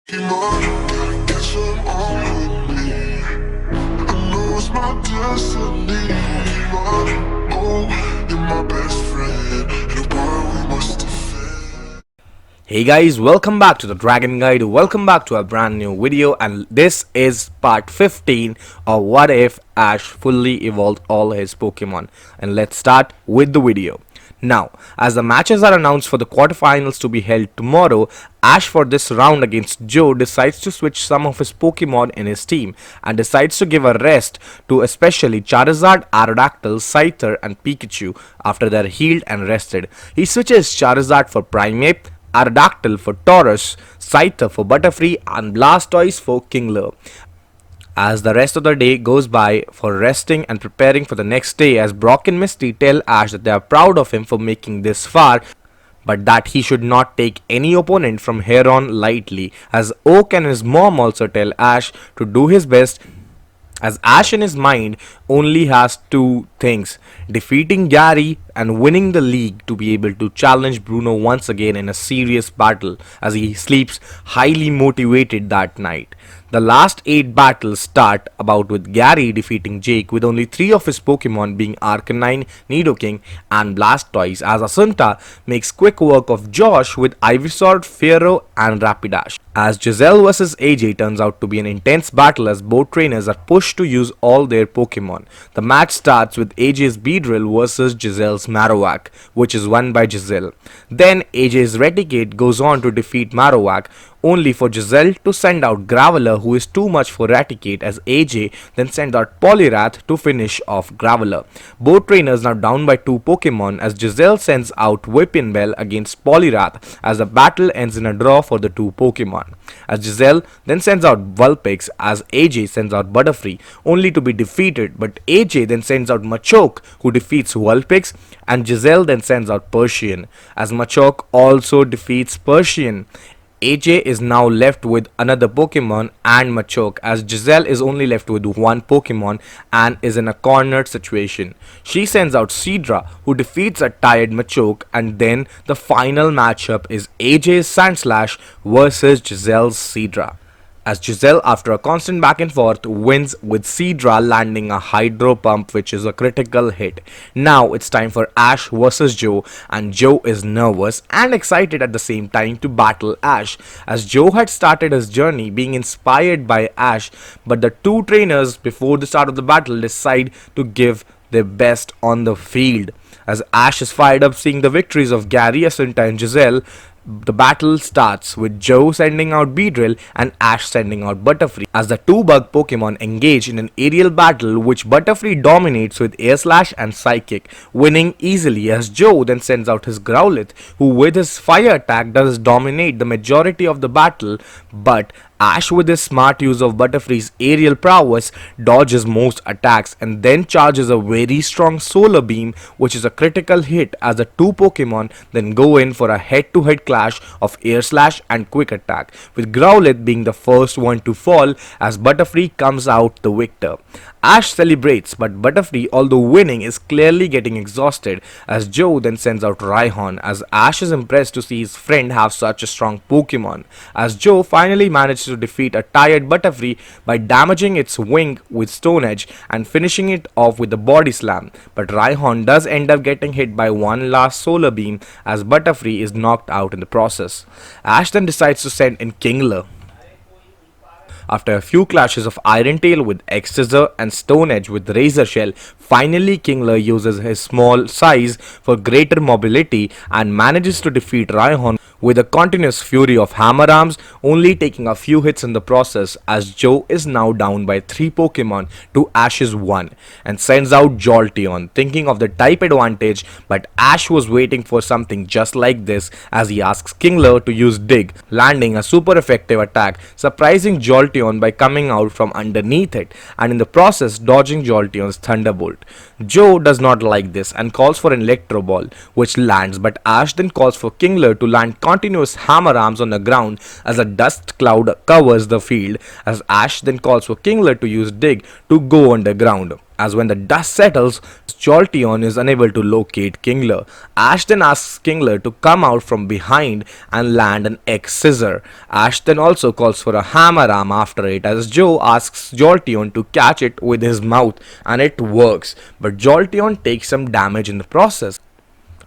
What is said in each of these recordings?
Gotta get some on with me. I know it's my destiny. Pokemon, oh, you're my best friend. In a world we must defend. Hey guys, welcome back to the Dragon Guide. Welcome back to a brand new video, and this is part 15 of what if Ash fully evolved all his Pokemon. And let's start with the video. Now, as the matches are announced for the quarterfinals to be held tomorrow, Ash for this round against Joe decides to switch some of his Pokemon in his team and decides to give a rest to especially Charizard, Aerodactyl, Scyther and Pikachu after they're healed and rested. He switches Charizard for Primeape, Aerodactyl for Taurus, Scyther for Butterfree and Blastoise for Kingler. As the rest of the day goes by for resting and preparing for the next day, as Brock and Misty tell Ash that they are proud of him for making this far, but that he should not take any opponent from here on lightly, as Oak and his mom also tell Ash to do his best, as Ash in his mind only has two things: defeating Gary and winning the league to be able to challenge Bruno once again in a serious battle, as he sleeps highly motivated that night. The last 8 battles start about with Gary defeating Jake with only 3 of his Pokemon being Arcanine, Nidoking and Blastoise, as Assunta makes quick work of Josh with Ivysaur, Fearow and Rapidash. As Giselle vs AJ turns out to be an intense battle, as both trainers are pushed to use all their Pokemon. The match starts with AJ's Beedrill vs Giselle's Marowak, which is won by Giselle. Then AJ's Raticate goes on to defeat Marowak, only for Giselle to send out Graveler, who is too much for Raticate, as AJ then sends out Poliwrath to finish off Graveler. Both trainers now down by 2 Pokemon, as Giselle sends out Whippinbell against Poliwrath, as the battle ends in a draw for the 2 Pokemon. As Giselle then sends out Vulpix, as AJ sends out Butterfree, only to be defeated, but AJ then sends out Machoke, who defeats Vulpix, and Giselle then sends out Persian, as Machoke also defeats Persian. AJ is now left with another Pokemon and Machoke, as Giselle is only left with 1 Pokemon and is in a cornered situation. She sends out Seadra, who defeats a tired Machoke, and then the final matchup is AJ's Sandslash versus Giselle's Seadra, as Giselle, after a constant back and forth, wins with Seadra landing a Hydro Pump, which is a critical hit. Now it's time for Ash vs Joe, and Joe is nervous and excited at the same time to battle Ash, as Joe had started his journey being inspired by Ash, but the 2 trainers before the start of the battle decide to give their best on the field. As Ash is fired up seeing the victories of Gary, Assunta and Giselle, the battle starts with Joe sending out Beedrill and Ash sending out Butterfree, as the 2 bug Pokemon engage in an aerial battle, which Butterfree dominates with Air Slash and Psychic, winning easily, as Joe then sends out his Growlithe, who with his fire attack does dominate the majority of the battle, but Ash, with his smart use of Butterfree's aerial prowess, dodges most attacks and then charges a very strong Solar Beam, which is a critical hit, as the 2 Pokemon then go in for a head-to-head clash of Air Slash and Quick Attack, with Growlithe being the first one to fall, as Butterfree comes out the victor. Ash celebrates, but Butterfree, although winning, is clearly getting exhausted, as Joe then sends out Rhyhorn, as Ash is impressed to see his friend have such a strong Pokemon, as Joe finally manages to defeat a tired Butterfree by damaging its wing with Stone Edge and finishing it off with the Body Slam, but Rhyhorn does end up getting hit by one last Solar Beam, as Butterfree is knocked out in the process. Ash then decides to send in Kingler. After a few clashes of Iron Tail with X-Scissor and Stone Edge with Razor Shell, finally Kingler uses his small size for greater mobility and manages to defeat Rhyhorn with a continuous fury of Hammer Arms, only taking a few hits in the process, as Joe is now down by 3 Pokemon to Ash's 1 and sends out Jolteon, thinking of the type advantage, but Ash was waiting for something just like this, as he asks Kingler to use Dig, landing a super effective attack, surprising Jolteon by coming out from underneath it and in the process dodging Jolteon's Thunderbolt. Joe does not like this and calls for an Electro Ball, which lands, but Ash then calls for Kingler to land continuous Hammer Arms on the ground, as a dust cloud covers the field, as Ash then calls for Kingler to use Dig to go underground. As when the dust settles, Jolteon is unable to locate Kingler. Ash then asks Kingler to come out from behind and land an X scissor. Ash then also calls for a hammer arm after it, as Joe asks Jolteon to catch it with his mouth, and it works. But Jolteon takes some damage in the process.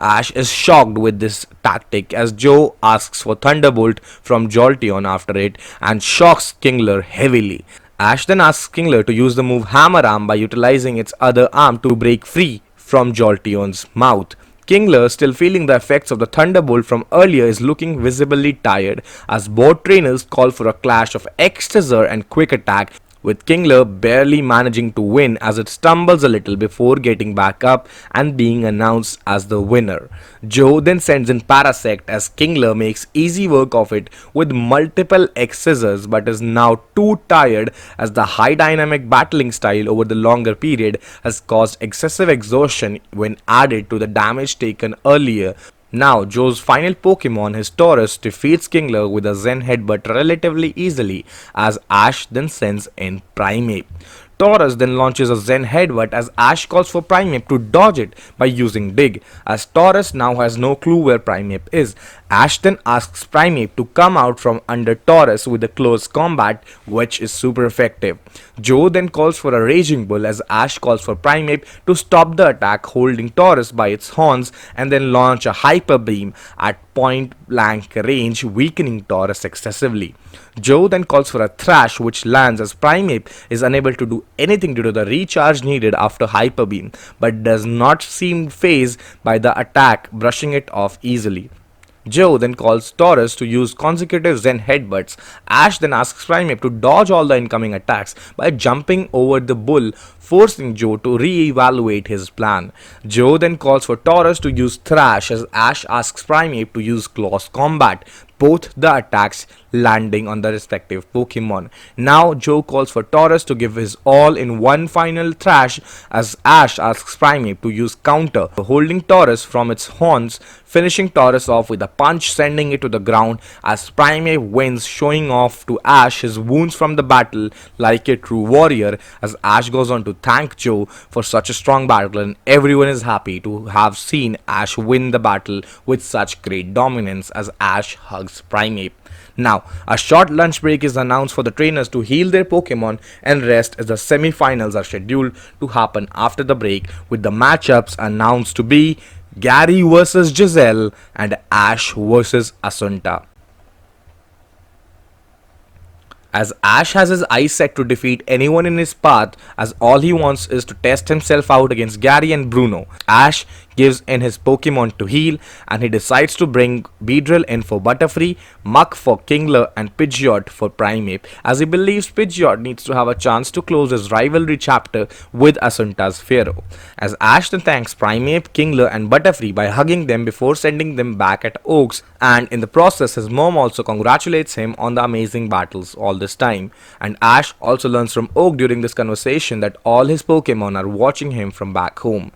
Ash is shocked with this tactic as Joe asks for Thunderbolt from Jolteon after it and shocks Kingler heavily. Ash then asks Kingler to use the move Hammer Arm by utilizing its other arm to break free from Jolteon's mouth. Kingler, still feeling the effects of the Thunderbolt from earlier, is looking visibly tired as both trainers call for a clash of X Scissor and Quick Attack, with Kingler barely managing to win as it stumbles a little before getting back up and being announced as the winner. Joe then sends in Parasect as Kingler makes easy work of it with multiple X scissors, but is now too tired as the high dynamic battling style over the longer period has caused excessive exhaustion when added to the damage taken earlier. Now, Joe's final Pokemon, his Taurus, defeats Kingler with a Zen Headbutt relatively easily as Ash then sends in Primeape. Taurus then launches a Zen Headbutt as Ash calls for Primeape to dodge it by using Dig, as Taurus now has no clue where Primeape is. Ash then asks Primeape to come out from under Taurus with a close combat, which is super effective. Joe then calls for a Raging Bull as Ash calls for Primeape to stop the attack, holding Taurus by its horns and then launch a Hyper Beam at point blank range, weakening Taurus excessively. Joe then calls for a Thrash, which lands as Primeape is unable to do anything due to the recharge needed after Hyper Beam, but does not seem fazed by the attack, brushing it off easily. Joe then calls Taurus to use consecutive Zen Headbutts. Ash then asks Primeape to dodge all the incoming attacks by jumping over the bull, forcing Joe to re-evaluate his plan. Joe then calls for Taurus to use Thrash as Ash asks Primeape to use Close Combat, both the attacks landing on the respective Pokemon. Now Joe calls for Taurus to give his all in one final Thrash as Ash asks Primeape to use Counter, holding Taurus from its horns, finishing Taurus off with a punch, sending it to the ground as Primeape wins, showing off to Ash his wounds from the battle like a true warrior, as Ash goes on to thank Joe for such a strong battle, and everyone is happy to have seen Ash win the battle with such great dominance as Ash hugs Primeape. Now, a short lunch break is announced for the trainers to heal their Pokemon and rest, as the semi-finals are scheduled to happen after the break, with the matchups announced to be Gary vs Giselle and Ash vs Assunta. As Ash has his eyes set to defeat anyone in his path, as all he wants is to test himself out against Gary and Bruno. Ash gives in his Pokemon to heal, and he decides to bring Beedrill in for Butterfree, Muck for Kingler, and Pidgeot for Primeape, as he believes Pidgeot needs to have a chance to close his rivalry chapter with Asunta's Pharaoh. As Ash then thanks Primeape, Kingler, and Butterfree by hugging them before sending them back at Oaks, and in the process his mom also congratulates him on the amazing battles all this time. And Ash also learns from Oak during this conversation that all his Pokemon are watching him from back home.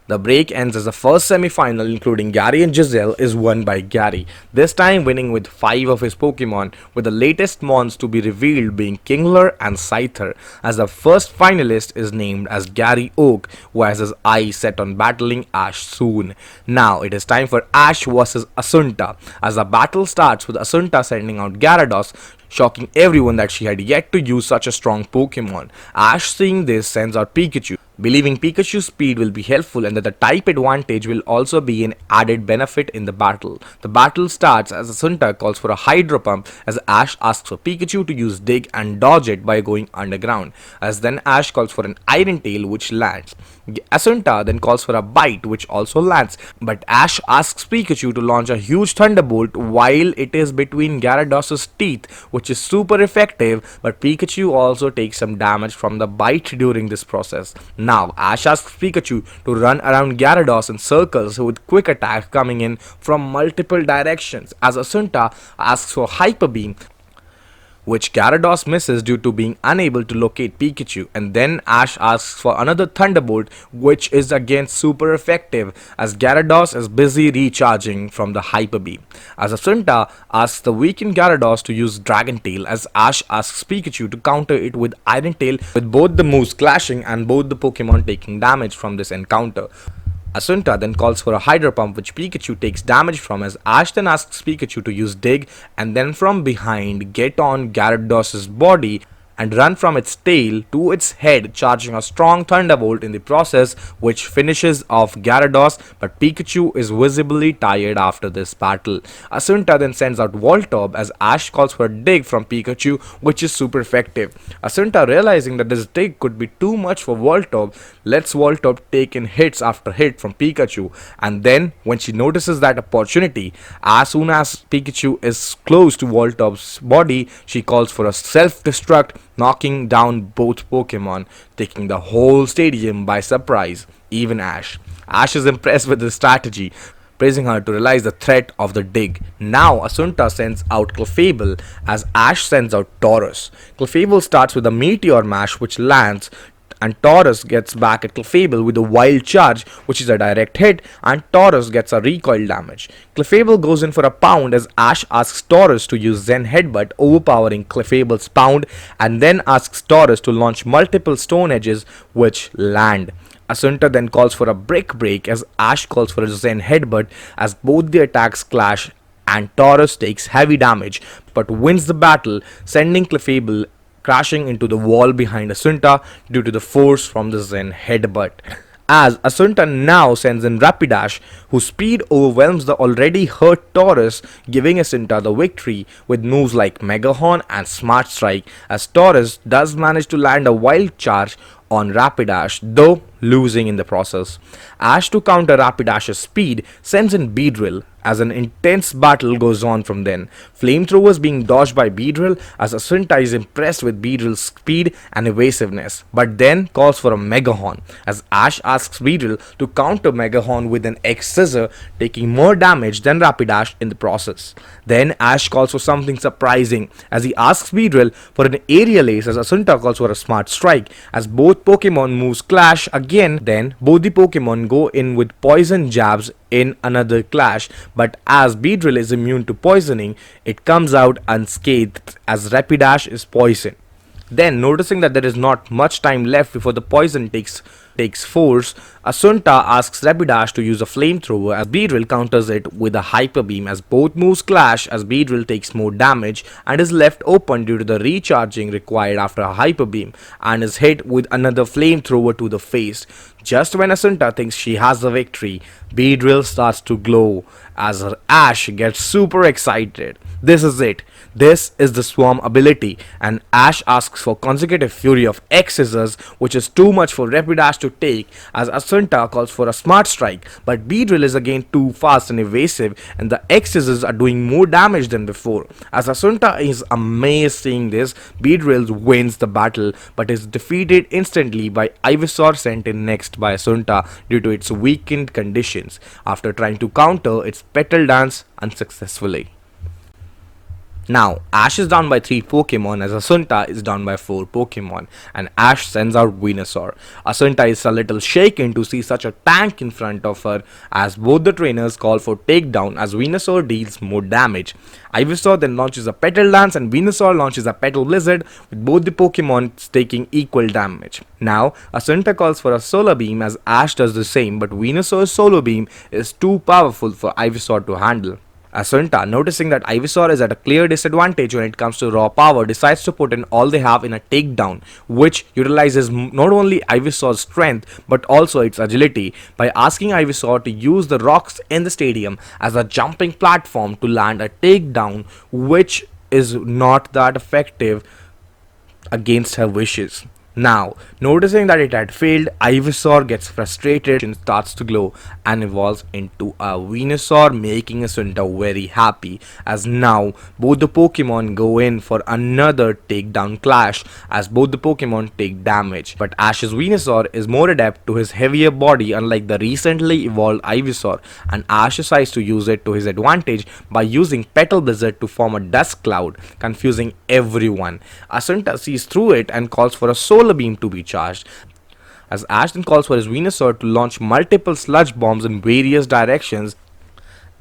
The break ends as the first semi-final, including Gary and Giselle, is won by Gary, this time winning with 5 of his Pokemon, with the latest mons to be revealed being Kingler and Scyther, as the first finalist is named as Gary Oak, who has his eyes set on battling Ash soon. Now it is time for Ash vs Assunta, as the battle starts with Assunta sending out Gyarados, shocking everyone that she had yet to use such a strong Pokemon. Ash, seeing this, sends out Pikachu, believing Pikachu's speed will be helpful and that the type advantage will also be an added benefit in the battle. The battle starts as Assunta calls for a Hydro Pump, as Ash asks for Pikachu to use Dig and dodge it by going underground, as then Ash calls for an Iron Tail, which lands. Assunta then calls for a Bite, which also lands, but Ash asks Pikachu to launch a huge Thunderbolt while it is between Gyarados' teeth, which is super effective, but Pikachu also takes some damage from the Bite during this process. Now Ash asks Pikachu to run around Gyarados in circles with quick attack coming in from multiple directions, as Assunta asks for Hyper Beam, which Gyarados misses due to being unable to locate Pikachu, and then Ash asks for another Thunderbolt, which is again super effective as Gyarados is busy recharging from the Hyper Beam. As Assunta asks the weakened Gyarados to use Dragon Tail, as Ash asks Pikachu to counter it with Iron Tail, with both the moves clashing and both the Pokemon taking damage from this encounter. Asunta then calls for a Hydro Pump, which Pikachu takes damage from, as Ash then asks Pikachu to use Dig and then from behind get on Gyarados' body and run from its tail to its head, charging a strong Thunderbolt in the process, which finishes off Gyarados, but Pikachu is visibly tired after this battle. Assunta then sends out Voltorb as Ash calls for a Dig from Pikachu, which is super effective. Assunta, realizing that this Dig could be too much for Voltorb, lets Voltorb take in hits after hit from Pikachu, and then when she notices that opportunity, as soon as Pikachu is close to Voltorb's body, she calls for a self-destruct, knocking down both Pokemon, taking the whole stadium by surprise, even Ash. Ash is impressed with this strategy, praising her to realize the threat of the Dig. Now Assunta sends out Clefable as Ash sends out Taurus. Clefable starts with a Meteor Mash which lands, and Taurus gets back at Clefable with a Wild Charge, which is a direct hit, and Taurus gets a recoil damage. Clefable goes in for a Pound as Ash asks Taurus to use Zen Headbutt, overpowering Clefable's Pound, and then asks Taurus to launch multiple Stone Edges, which land. Assunta then calls for a Brick Break as Ash calls for a Zen Headbutt, as both the attacks clash and Taurus takes heavy damage but wins the battle, sending Clefable crashing into the wall behind Assunta due to the force from the Zen Headbutt. As Assunta now sends in Rapidash, whose speed overwhelms the already hurt Taurus, giving Assunta the victory with moves like Mega Horn and Smart Strike, as Taurus does manage to land a Wild Charge on Rapidash, though losing in the process. Ash, to counter Rapidash's speed, sends in Beedrill as an intense battle goes on from then. Flamethrowers being dodged by Beedrill as Assunta is impressed with Beedrill's speed and evasiveness, but then calls for a Mega Horn as Ash asks Beedrill to counter Mega Horn with an X Scissor, taking more damage than Rapidash in the process. Then Ash calls for something surprising as he asks Beedrill for an Aerial Ace as Assunta calls for a Smart Strike, as both Pokemon moves clash again. Then both the Pokemon go in with Poison Jabs in another clash, but as Beedrill is immune to poisoning, it comes out unscathed as Rapidash is poisoned. Then, noticing that there is not much time left before the poison takes force, Assunta asks Rapidash to use a flamethrower as Beedrill counters it with a Hyper Beam, as both moves clash as Beedrill takes more damage and is left open due to the recharging required after a Hyper Beam, and is hit with another flamethrower to the face. Just when Assunta thinks she has the victory, Beedrill starts to glow as her Ash gets super excited. This is it. This is the Swarm ability, and Ash asks for consecutive Fury of X Scissors, which is too much for Rapidash to take, as Assunta calls for a Smart Strike, but Beedrill is again too fast and evasive, and the X Scissors are doing more damage than before. As Assunta is amazed seeing this, Beedrill wins the battle, but is defeated instantly by Ivysaur, sent in next by Assunta due to its weakened conditions, after trying to counter its Petal Dance unsuccessfully. Now, Ash is down by 3 Pokemon as Assunta is down by 4 Pokemon, and Ash sends out Venusaur. Assunta is a little shaken to see such a tank in front of her, as both the trainers call for takedown as Venusaur deals more damage. Ivysaur then launches a Petal Dance and Venusaur launches a Petal Blizzard, with both the Pokemon taking equal damage. Now, Assunta calls for a Solar Beam as Ash does the same, but Venusaur's Solar Beam is too powerful for Ivysaur to handle. Assunta, noticing that Ivysaur is at a clear disadvantage when it comes to raw power, decides to put in all they have in a takedown, which utilizes not only Ivysaur's strength but also its agility, by asking Ivysaur to use the rocks in the stadium as a jumping platform to land a takedown, which is not that effective against her wishes. Now, noticing that it had failed, Ivysaur gets frustrated and starts to glow and evolves into a Venusaur, making Assunta very happy as now both the Pokemon go in for another takedown clash as both the Pokemon take damage. But Ash's Venusaur is more adept to his heavier body unlike the recently evolved Ivysaur, and Ash decides to use it to his advantage by using Petal Blizzard to form a dust cloud, confusing everyone. Assunta sees through it and calls for a solar beam to be charged, as Ash then calls for his Venusaur to launch multiple sludge bombs in various directions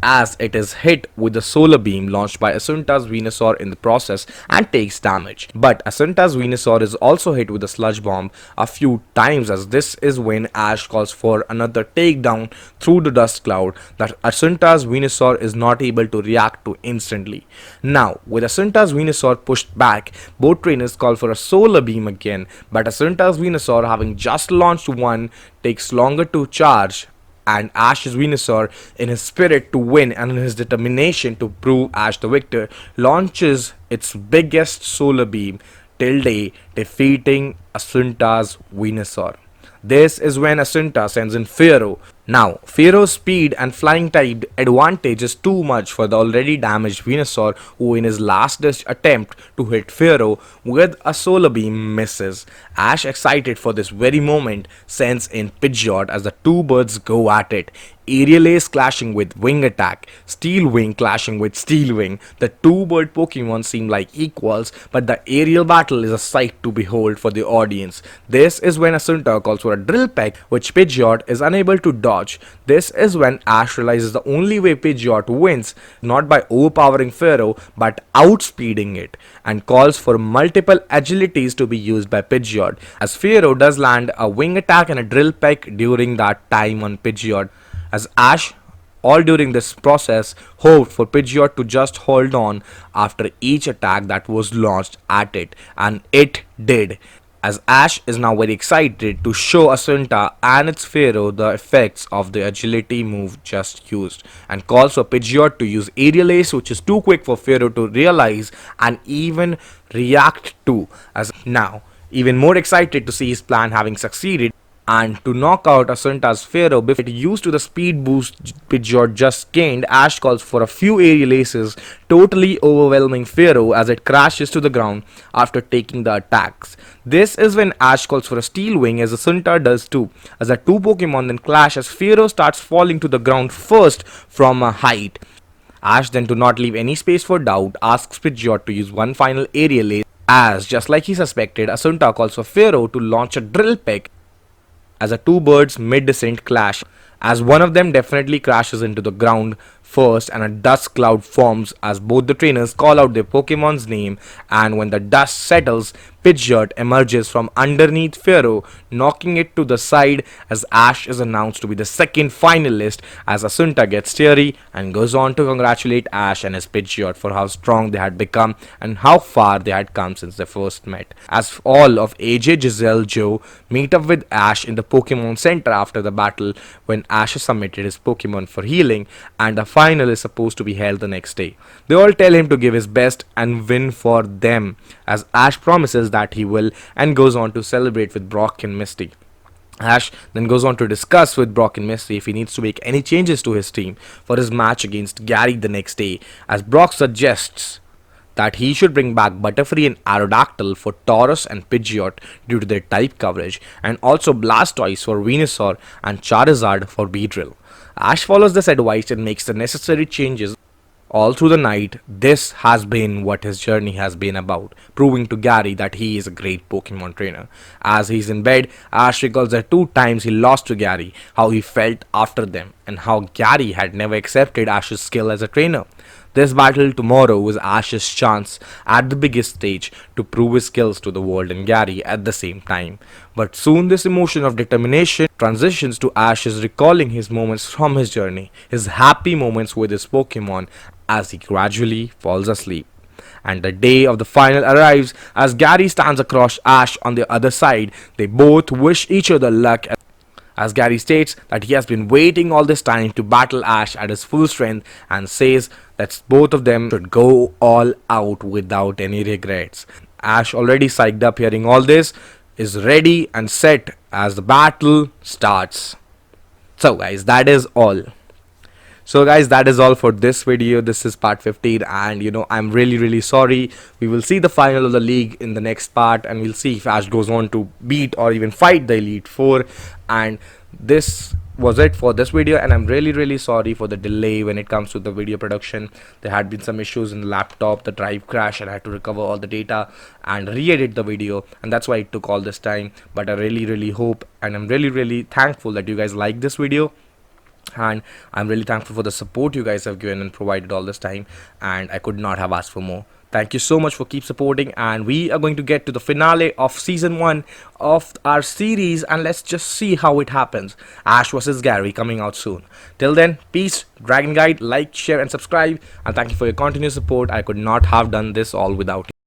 as it is hit with the solar beam launched by Asunta's Venusaur in the process and takes damage. But Asunta's Venusaur is also hit with a sludge bomb a few times, as this is when Ash calls for another takedown through the dust cloud that Asunta's Venusaur is not able to react to instantly. Now, with Asunta's Venusaur pushed back, both trainers call for a solar beam again, but Asunta's Venusaur, having just launched one, takes longer to charge, and Ash's Venusaur, in his spirit to win and in his determination to prove Ash the victor, launches its biggest solar beam till day, defeating Asunta's Venusaur. This is when Assunta sends in Fearow. Now, Fearow's speed and flying type advantage is too much for the already damaged Venusaur, who in his last ditch attempt to hit Fearow with a solar beam misses. Ash, excited for this very moment, sends in Pidgeot as the two birds go at it. Aerial Ace clashing with Wing Attack, Steel Wing clashing with Steel Wing. The two bird Pokemon seem like equals, but the aerial battle is a sight to behold for the audience. This is when Assunta calls for a Drill Peck, which Pidgeot is unable to dodge. This is when Ash realizes the only way Pidgeot wins, not by overpowering Fearow, but outspeeding it, and calls for multiple agilities to be used by Pidgeot, as Fearow does land a Wing Attack and a Drill Peck during that time on Pidgeot, as Ash, all during this process, hoped for Pidgeot to just hold on after each attack that was launched at it, and it did. As Ash is now very excited to show Assunta and its Fearow the effects of the agility move just used, and calls for Pidgeot to use Aerial Ace, which is too quick for Fearow to realize and even react to, as now even more excited to see his plan having succeeded and to knock out Asunta's Fearow before it used to the speed boost Pidgeot just gained. Ash calls for a few aerial aces, totally overwhelming Fearow as it crashes to the ground after taking the attacks. This is when Ash calls for a Steel Wing, as Asunta does too, as the two Pokemon then clash as Fearow starts falling to the ground first from a height. Ash then, to not leave any space for doubt, asks Pidgeot to use one final aerial ace, as just like he suspected, Assunta calls for Fearow to launch a Drill Peck as the two birds mid-descent clash, as one of them definitely crashes into the ground first and a dust cloud forms as both the trainers call out their Pokemon's name, and when the dust settles, Pidgeot emerges from underneath Fearow, knocking it to the side as Ash is announced to be the second finalist, as Assunta gets teary and goes on to congratulate Ash and his Pidgeot for how strong they had become and how far they had come since they first met. As all of AJ, Giselle, Joe meet up with Ash in the Pokemon Center after the battle when Ash has submitted his Pokemon for healing, and the final is supposed to be held the next day. They all tell him to give his best and win for them, as Ash promises that he will and goes on to celebrate with Brock and Misty. Ash then goes on to discuss with Brock and Misty if he needs to make any changes to his team for his match against Gary the next day, as Brock suggests that he should bring back Butterfree and Aerodactyl for Taurus and Pidgeot due to their type coverage, and also Blastoise for Venusaur and Charizard for Beedrill. Ash follows this advice and makes the necessary changes. All through the night, this has been what his journey has been about, proving to Gary that he is a great Pokemon trainer. As he's in bed, Ash recalls the 2 times he lost to Gary, how he felt after them, and how Gary had never accepted Ash's skill as a trainer. This battle tomorrow was Ash's chance at the biggest stage to prove his skills to the world and Gary at the same time. But soon this emotion of determination transitions to Ash's recalling his moments from his journey, his happy moments with his Pokemon, as he gradually falls asleep. And the day of the final arrives as Gary stands across Ash on the other side. They both wish each other luck, as Gary states that he has been waiting all this time to battle Ash at his full strength, and says that both of them should go all out without any regrets. Ash, already psyched up hearing all this, is ready and set as the battle starts. So guys, that is all. So guys, that is all for this video. This is part 15, and I'm really sorry. We will see the final of the league in the next part, and we'll see if Ash goes on to beat or even fight the Elite Four. And this was it for this video, and I'm really sorry for the delay when it comes to the video production. There had been some issues in the laptop, the drive crashed, and I had to recover all the data and re-edit the video, and that's why it took all this time. But I really hope, and I'm really thankful that you guys like this video, and I'm really thankful for the support you guys have given and provided all this time, and I could not have asked for more. Thank you so much for keep supporting, and we are going to get to the finale of season 1 of our series, and let's just see how it happens. Ash versus Gary coming out soon. Till then, peace, Dragon Guide, like, share and subscribe, and thank you for your continuous support. I could not have done this all without you.